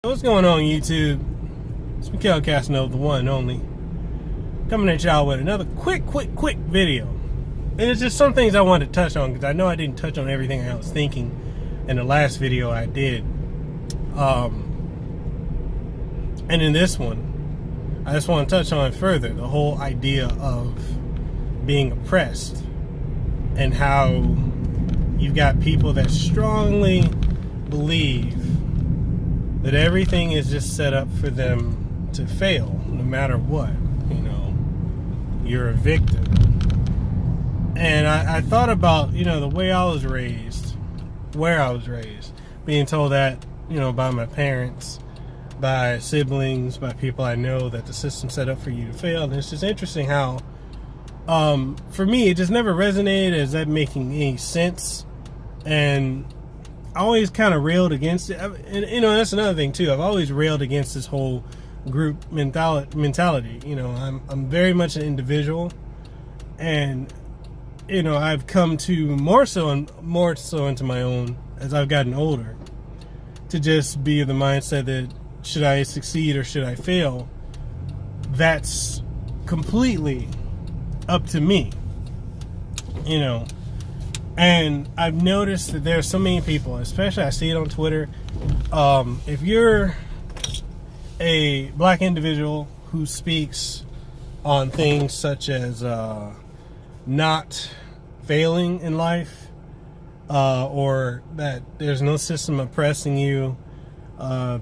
What's going on, YouTube? It's Mikhail Casanova, the one and only, coming at y'all with another quick video. And it's just some things I wanted to touch on because I know I didn't touch on everything I was thinking in the last video I did. And in this one, I just want to touch on further the whole idea of being oppressed and how you've got people that strongly believe that everything is just set up for them to fail no matter what. You know, you're a victim. And I thought about, the way I was raised, where I was raised, being told that, by my parents, by siblings, by people I know, that the system's set up for you to fail. And it's just interesting how, for me, it just never resonated as that making any sense. And I always kind of railed against it. And, that's another thing, too. I've always railed against this whole group mentality. I'm very much an individual. And, I've come to more so into my own as I've gotten older, to just be of the mindset that should I succeed or should I fail, that's completely up to me, And I've noticed that there are so many people, especially I see it on Twitter. If you're a black individual who speaks on things such as not failing in life, or that there's no system oppressing you,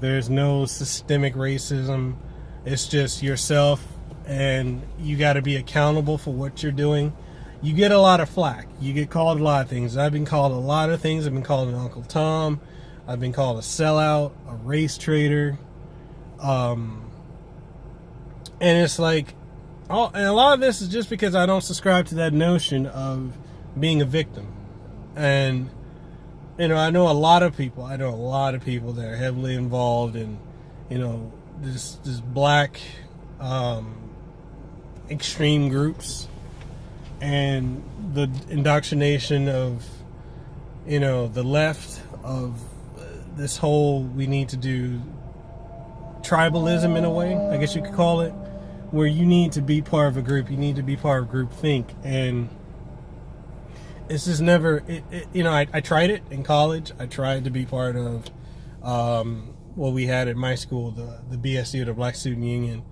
there's no systemic racism, it's just yourself and you got to be accountable for what you're doing, you get a lot of flack. You get called a lot of things. I've been called a lot of things. I've been called an Uncle Tom. I've been called a sellout, a race traitor. And it's like, and a lot of this is just because I don't subscribe to that notion of being a victim. And, I know a lot of people that are heavily involved in, this black extreme groups, and the indoctrination of, the left, of this whole, we need to do tribalism in a way, I guess you could call it, where you need to be part of a group, you need to be part of group think. And it's just never, I tried it in college. I tried to be part of what we had at my school, the BSU, the Black Student Union.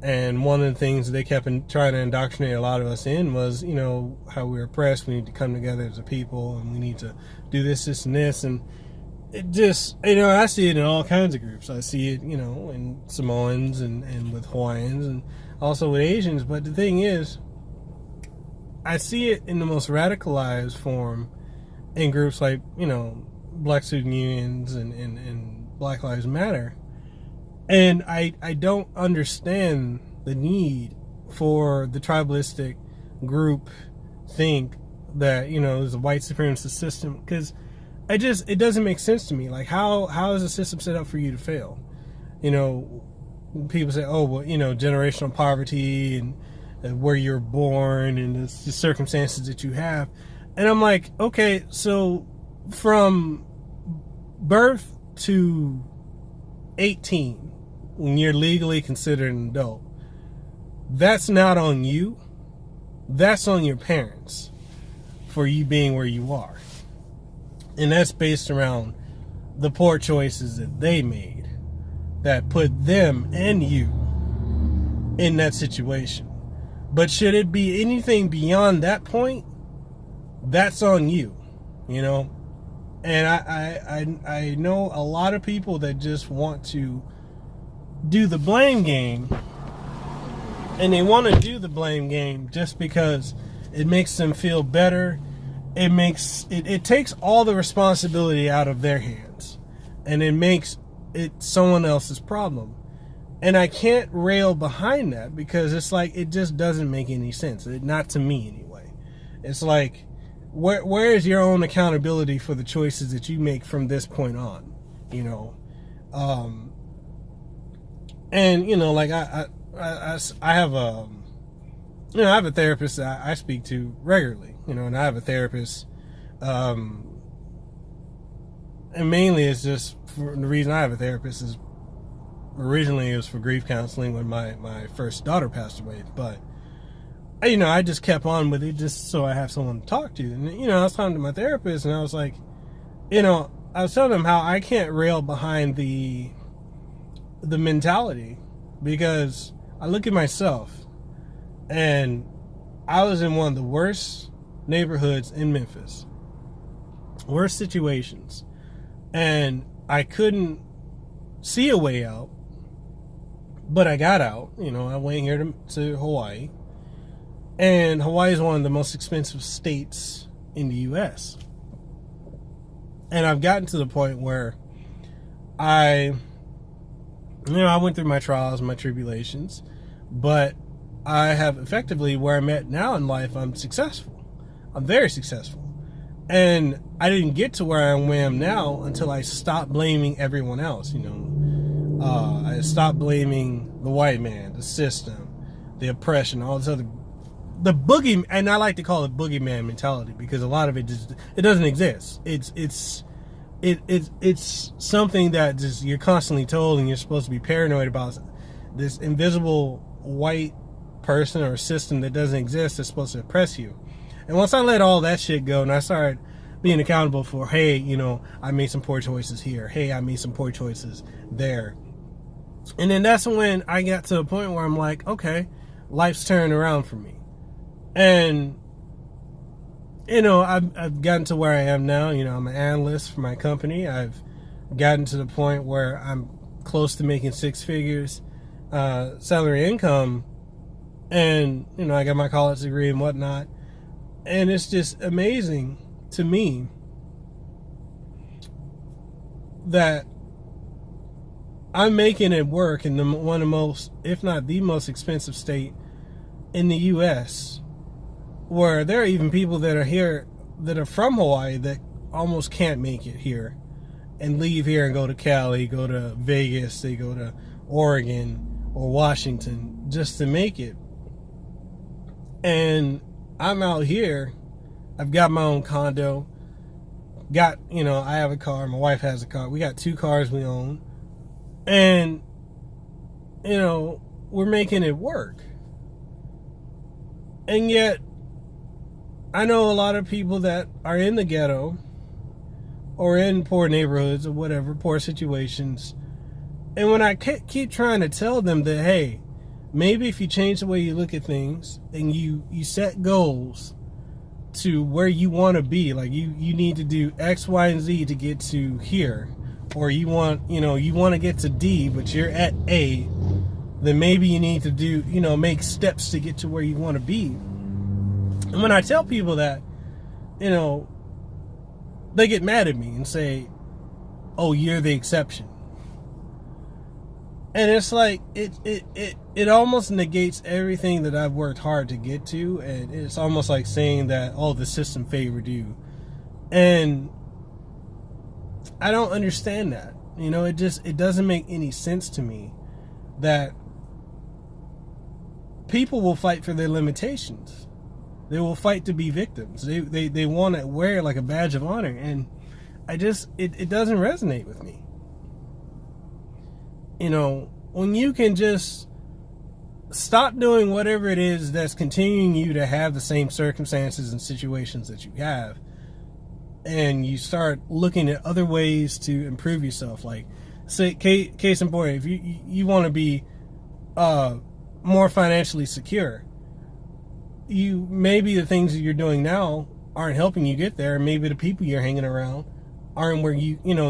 And one of the things they kept trying to indoctrinate a lot of us in was, how we're oppressed. We need to come together as a people, and we need to do this, this, and this. And it just, I see it in all kinds of groups. I see it, in Samoans and with Hawaiians and also with Asians. But the thing is, I see it in the most radicalized form in groups like, Black Student Unions and Black Lives Matter. And I don't understand the need for the tribalistic group think that, is a white supremacist system, because it doesn't make sense to me. Like, how is a system set up for you to fail? People say, oh, well, generational poverty and where you're born and the circumstances that you have. And I'm like, okay, so from birth to 18, when you're legally considered an adult, that's not on you. That's on your parents for you being where you are. And that's based around the poor choices that they made that put them and you in that situation. But should it be anything beyond that point, that's on you, And I know a lot of people that just want to do the blame game, and they want to do the blame game just because it makes them feel better. It takes all the responsibility out of their hands, and it makes it someone else's problem. And I can't rail behind that, because it's like, it just doesn't make any sense. Not to me anyway. It's like, where is your own accountability for the choices that you make from this point on? And like I have a therapist that I speak to regularly, and I have a therapist, and mainly it's just, for the reason I have a therapist is originally it was for grief counseling when my first daughter passed away, but I just kept on with it just so I have someone to talk to. And I was talking to my therapist, and I was like, I was telling him how I can't rail behind the mentality, because I look at myself, and I was in one of the worst neighborhoods in Memphis, worst situations, and I couldn't see a way out, but I got out. I went here to Hawaii, and Hawaii is one of the most expensive states in the U.S. And I've gotten to the point where I went through my trials, my tribulations, but I have effectively, where I'm at now in life, I'm successful. I'm very successful. And I didn't get to where I am now until I stopped blaming everyone else. I stopped blaming the white man, the system, the oppression, all this other, the boogie, and I like to call it boogeyman mentality, because a lot of it it doesn't exist. It's something that just you're constantly told, and you're supposed to be paranoid about this invisible white person or system that doesn't exist that's supposed to oppress you. And once I let all that shit go, and I started being accountable for, hey, I made some poor choices here. Hey, I made some poor choices there. And then that's when I got to a point where I'm like, okay, life's turned around for me. And, I've gotten to where I am now. I'm an analyst for my company. I've gotten to the point where I'm close to making six figures, salary income. And, I got my college degree and whatnot. And it's just amazing to me that I'm making it work in one of the most, if not the most expensive state in the U.S., where there are even people that are here that are from Hawaii that almost can't make it here and leave here and go to Cali, go to Vegas, they go to Oregon or Washington just to make it. And I'm out here. I've got my own condo. I have a car. My wife has a car. We got 2 cars we own. And, we're making it work. And yet, I know a lot of people that are in the ghetto or in poor neighborhoods or whatever, poor situations. And when I keep trying to tell them that, hey, maybe if you change the way you look at things and you set goals to where you want to be, like you need to do X, Y, and Z to get to here, or you want to get to D, but you're at A, then maybe you need to do, make steps to get to where you want to be. And when I tell people that, they get mad at me and say, oh, you're the exception. And it's like, it almost negates everything that I've worked hard to get to. And it's almost like saying that, oh, the system favored you. And I don't understand that. It doesn't make any sense to me that people will fight for their limitations. They will fight to be victims. They want to wear like a badge of honor. And it doesn't resonate with me. When you can just stop doing whatever it is that's continuing you to have the same circumstances and situations that you have, and you start looking at other ways to improve yourself. Like, say, case in point, if you want to be more financially secure, maybe the things that you're doing now aren't helping you get there. Maybe the people you're hanging around aren't where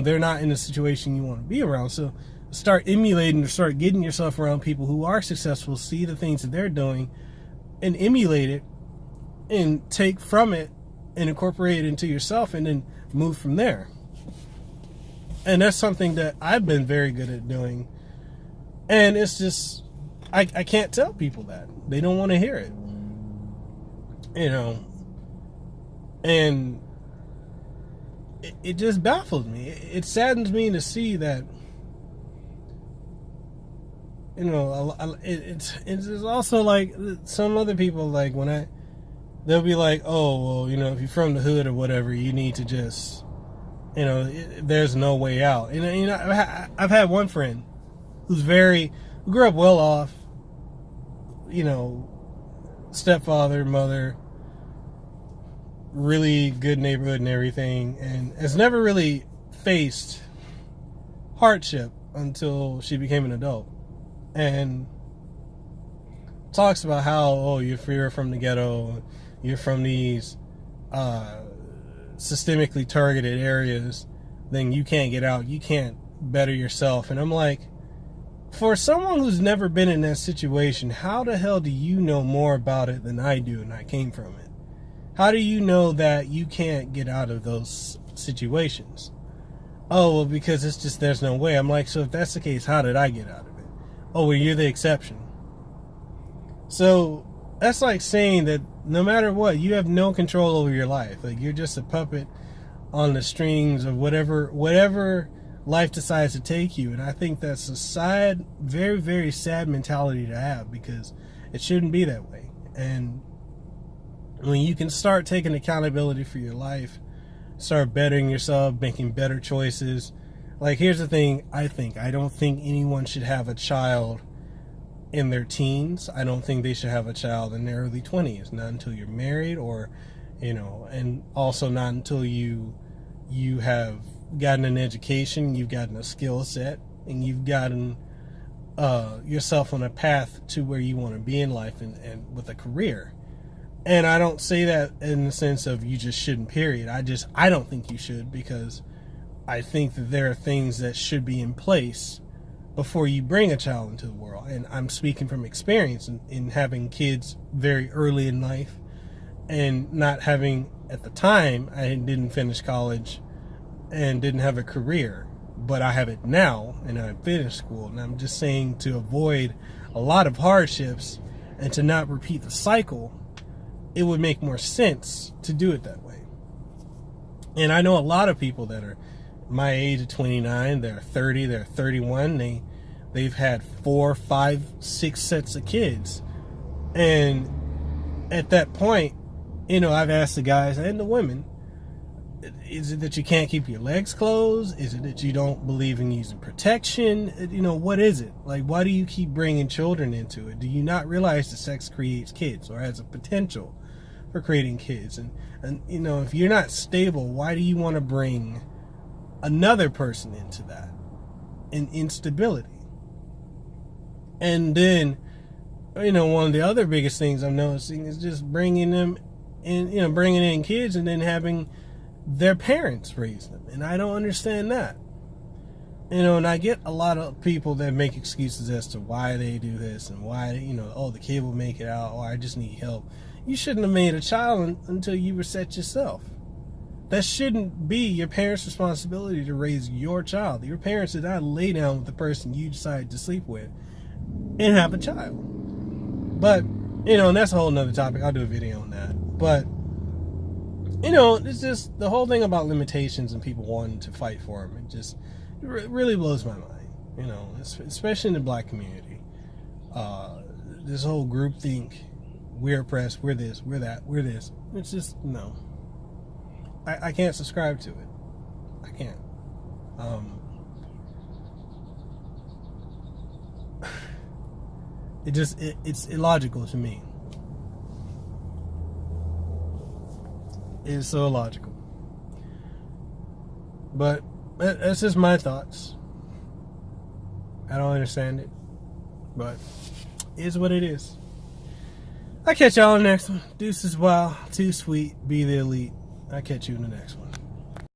they're not in the situation you want to be around. So start emulating, or start getting yourself around people who are successful, see the things that they're doing and emulate it and take from it and incorporate it into yourself, and then move from there. And that's something that I've been very good at doing. And it's just, I can't tell people that. They don't want to hear it. And it just baffles me. It saddens me to see that, it's also like some other people, like they'll be like, oh, well, if you're from the hood or whatever, you need to just, there's no way out. I've had one friend who grew up well off, you know, stepfather, mother, really good neighborhood and everything, and has never really faced hardship until she became an adult. And talks about how, oh, if you're from the ghetto, you're from these systemically targeted areas, then you can't get out, you can't better yourself. And I'm like, for someone who's never been in that situation, how the hell do you know more about it than I do, and I came from it? How do you know that you can't get out of those situations? Oh, well, because it's just, there's no way. I'm like, so if that's the case, how did I get out of it? Oh, well, you're the exception. So that's like saying that no matter what, you have no control over your life. Like, you're just a puppet on the strings of whatever life decides to take you. And I think that's a sad, very, very sad mentality to have, because it shouldn't be that way. And when you can start taking accountability for your life, start bettering yourself, making better choices. Like, here's the thing, I don't think anyone should have a child in their teens. I don't think they should have a child in their early 20s, not until you're married, or, you know, and also not until you have gotten an education, you've gotten a skill set, and you've gotten yourself on a path to where you want to be in life, and with a career. And I don't say that in the sense of you just shouldn't, period. I don't think you should, because I think that there are things that should be in place before you bring a child into the world. And I'm speaking from experience in having kids very early in life, and not having, at the time, I didn't finish college and didn't have a career, but I have it now, and I finished school. And I'm just saying, to avoid a lot of hardships and to not repeat the cycle, it would make more sense to do it that way. And I know a lot of people that are my age of 29, they're 30, they're 31, they've had 4, 5, 6 sets of kids. And at that point, you know, I've asked the guys and the women, is it that you can't keep your legs closed? Is it that you don't believe in using protection? You know, what is it? Like, why do you keep bringing children into it? Do you not realize that sex creates kids, or has a potential for creating kids? And you know, if you're not stable, why do you want to bring another person into that? In instability. And then, you know, one of the other biggest things I'm noticing is just bringing them in, you know, bringing in kids and then having their parents raise them. And I don't understand that. You know, and I get a lot of people that make excuses as to why they do this, and why, you know, oh, the kid will make it out, or I just need help. You shouldn't have made a child until you were set yourself. That shouldn't be your parents' responsibility to raise your child. Your parents did not lay down with the person you decided to sleep with and have a child. But, you know, and that's a whole nother topic. I'll do a video on that. But, you know, it's just the whole thing about limitations and people wanting to fight for them. It just really blows my mind, you know, especially in the black community. This whole group think, we're oppressed, we're this, we're that, we're this. It's just, no. I can't subscribe to it. I can't. It's illogical to me. It's so illogical. But that's just my thoughts. I don't understand it, but it is what it is. I'll catch y'all in the next one. Deuces, wow, too sweet, be the elite. I'll catch you in the next one.